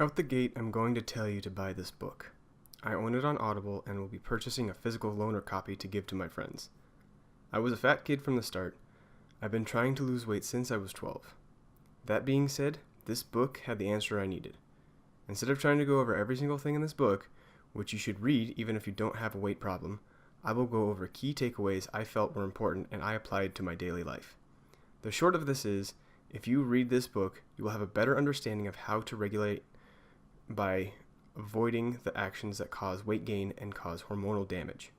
Out the gate, I'm going to tell you to buy this book. I own it on Audible and will be purchasing a physical loaner copy to give to my friends. I was a fat kid from the start. I've been trying to lose weight since I was 12. That being said, this book had the answer I needed. Instead of trying to go over every single thing in this book, which you should read even if you don't have a weight problem, I will go over key takeaways I felt were important and I applied to my daily life. The short of this is, if you read this book, you will have a better understanding of how to regulate by avoiding the actions that cause weight gain and cause hormonal damage.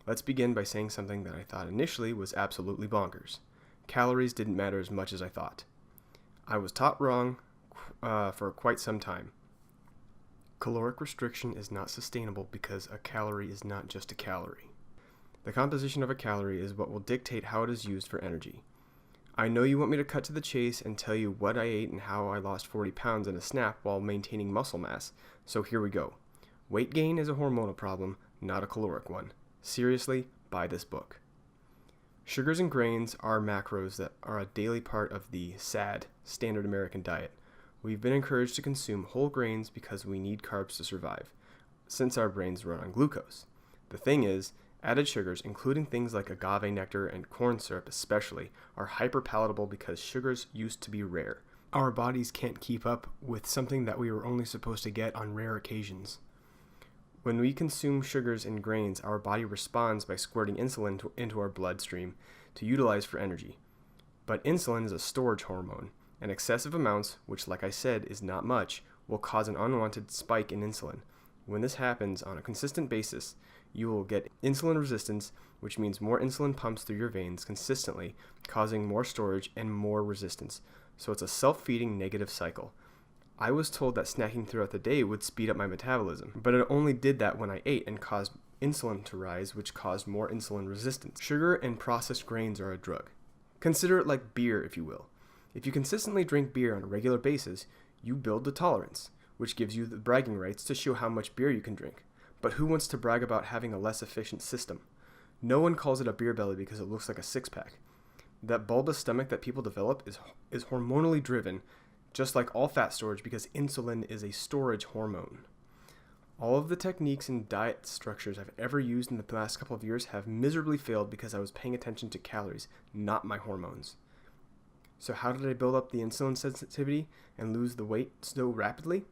Let's begin by saying something that I thought initially was absolutely bonkers. Calories didn't matter as much as I thought. I was taught wrong for quite some time. Caloric restriction is not sustainable because a calorie is not just a calorie. The composition of a calorie is what will dictate how it is used for energy. I know you want me to cut to the chase and tell you what I ate and how I lost 40 pounds in a snap while maintaining muscle mass, so here we go. Weight gain is a hormonal problem, not a caloric one. Seriously, buy this book. Sugars and grains are macros that are a daily part of the SAD, Standard American Diet. We've been encouraged to consume whole grains because we need carbs to survive, since our brains run on glucose. The thing is, added sugars, including things like agave nectar and corn syrup especially, are hyperpalatable because sugars used to be rare. Our bodies can't keep up with something that we were only supposed to get on rare occasions. When we consume sugars and grains, our body responds by squirting insulin into our bloodstream to utilize for energy. But insulin is a storage hormone, and excessive amounts, which like I said is not much, will cause an unwanted spike in insulin. When this happens on a consistent basis, you will get insulin resistance, which means more insulin pumps through your veins consistently, causing more storage and more resistance. So it's a self-feeding negative cycle. I was told that snacking throughout the day would speed up my metabolism, but it only did that when I ate and caused insulin to rise, which caused more insulin resistance. Sugar and processed grains are a drug. Consider it like beer, if you will. If you consistently drink beer on a regular basis, you build the tolerance, which gives you the bragging rights to show how much beer you can drink. But who wants to brag about having a less efficient system? No one calls it a beer belly because it looks like a six-pack. That bulbous stomach that people develop is hormonally driven, just like all fat storage, because insulin is a storage hormone. All of the techniques and diet structures I've ever used in the past couple of years have miserably failed because I was paying attention to calories, not my hormones. So how did I build up the insulin sensitivity and lose the weight so rapidly?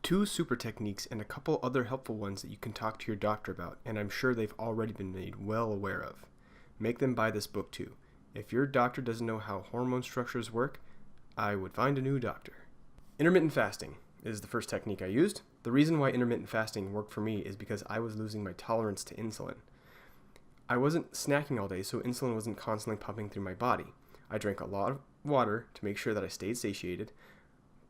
2 super techniques and a couple other helpful ones that you can talk to your doctor about, and I'm sure they've already been made well aware of. Make them buy this book too. If your doctor doesn't know how hormone structures work, I would find a new doctor. Intermittent fasting is the first technique I used. The reason why intermittent fasting worked for me is because I was losing my tolerance to insulin. I wasn't snacking all day, so insulin wasn't constantly pumping through my body. I drank a lot of water to make sure that I stayed satiated,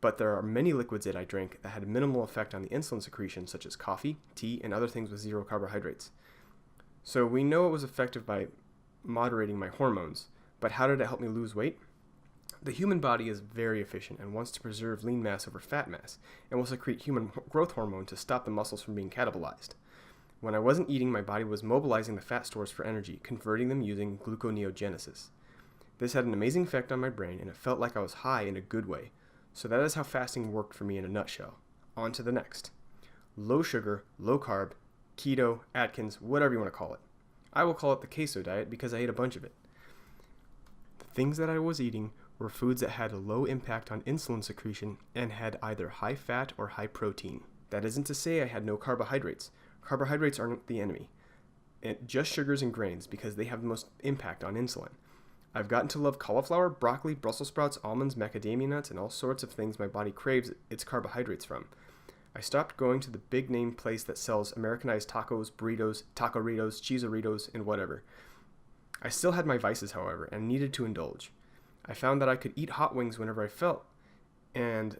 but there are many liquids that I drank that had minimal effect on the insulin secretion, such as coffee, tea, and other things with zero carbohydrates. So we know it was effective by moderating my hormones, but how did it help me lose weight? The human body is very efficient and wants to preserve lean mass over fat mass, and will secrete human growth hormone to stop the muscles from being catabolized. When I wasn't eating, my body was mobilizing the fat stores for energy, converting them using gluconeogenesis. This had an amazing effect on my brain, and it felt like I was high in a good way. So that is how fasting worked for me in a nutshell. On to the next. Low sugar, low carb, keto, Atkins, whatever you want to call it. I will call it the queso diet because I ate a bunch of it. The things that I was eating were foods that had a low impact on insulin secretion and had either high fat or high protein. That isn't to say I had no carbohydrates. Carbohydrates aren't the enemy. Just sugars and grains because they have the most impact on insulin. I've gotten to love cauliflower, broccoli, Brussels sprouts, almonds, macadamia nuts, and all sorts of things my body craves its carbohydrates from. I stopped going to the big name place that sells Americanized tacos, burritos, taco-ritos, cheese-aritos, and whatever. I still had my vices, however, and needed to indulge. I found that I could eat hot wings whenever I felt, and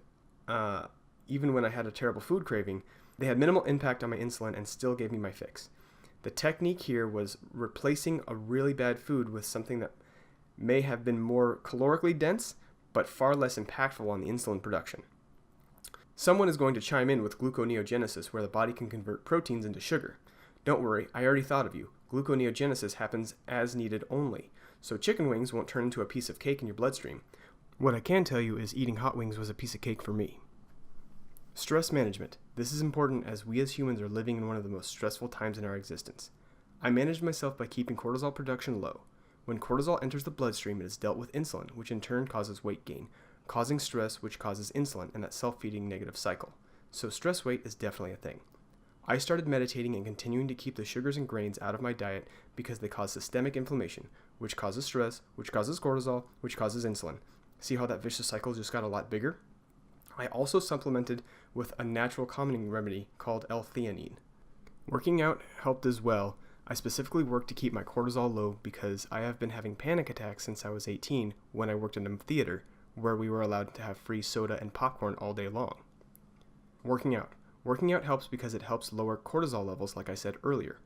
even when I had a terrible food craving, they had minimal impact on my insulin and still gave me my fix. The technique here was replacing a really bad food with something that may have been more calorically dense, but far less impactful on the insulin production. Someone is going to chime in with gluconeogenesis, where the body can convert proteins into sugar. Don't worry, I already thought of you. Gluconeogenesis happens as needed only, so chicken wings won't turn into a piece of cake in your bloodstream. What I can tell you is eating hot wings was a piece of cake for me. Stress management. This is important as we as humans are living in one of the most stressful times in our existence. I managed myself by keeping cortisol production low. When cortisol enters the bloodstream, it is dealt with insulin, which in turn causes weight gain, causing stress, which causes insulin, and that self-feeding negative cycle. So stress weight is definitely a thing. I started meditating and continuing to keep the sugars and grains out of my diet because they cause systemic inflammation, which causes stress, which causes cortisol, which causes insulin. See how that vicious cycle just got a lot bigger? I also supplemented with a natural calming remedy called L-theanine. Working out helped as well. I specifically worked to keep my cortisol low because I have been having panic attacks since I was 18 when I worked in a theater where we were allowed to have free soda and popcorn all day long. Working out. Working out helps because it helps lower cortisol levels like I said earlier.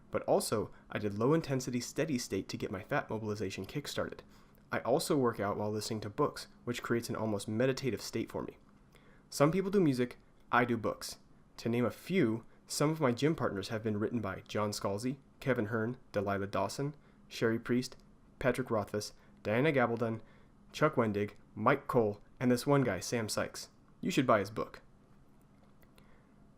But also, I did low intensity steady state to get my fat mobilization kick-started. I also work out while listening to books, which creates an almost meditative state for me. Some people do music, I do books. To name a few, some of my gym partners have been written by John Scalzi, Kevin Hearn, Delilah Dawson, Sherry Priest, Patrick Rothfuss, Diana Gabaldon, Chuck Wendig, Mike Cole, and this one guy, Sam Sykes. You should buy his book.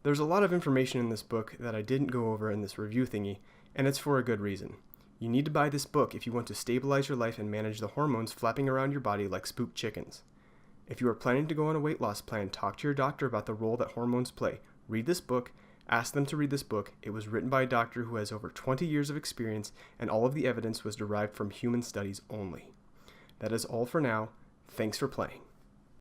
There's a lot of information in this book that I didn't go over in this review thingy, and it's for a good reason. You need to buy this book if you want to stabilize your life and manage the hormones flapping around your body like spooked chickens. If you are planning to go on a weight loss plan, talk to your doctor about the role that hormones play. Read this book. Ask them to read this book. It was written by a doctor who has over 20 years of experience, and all of the evidence was derived from human studies only. That is all for now. Thanks for playing.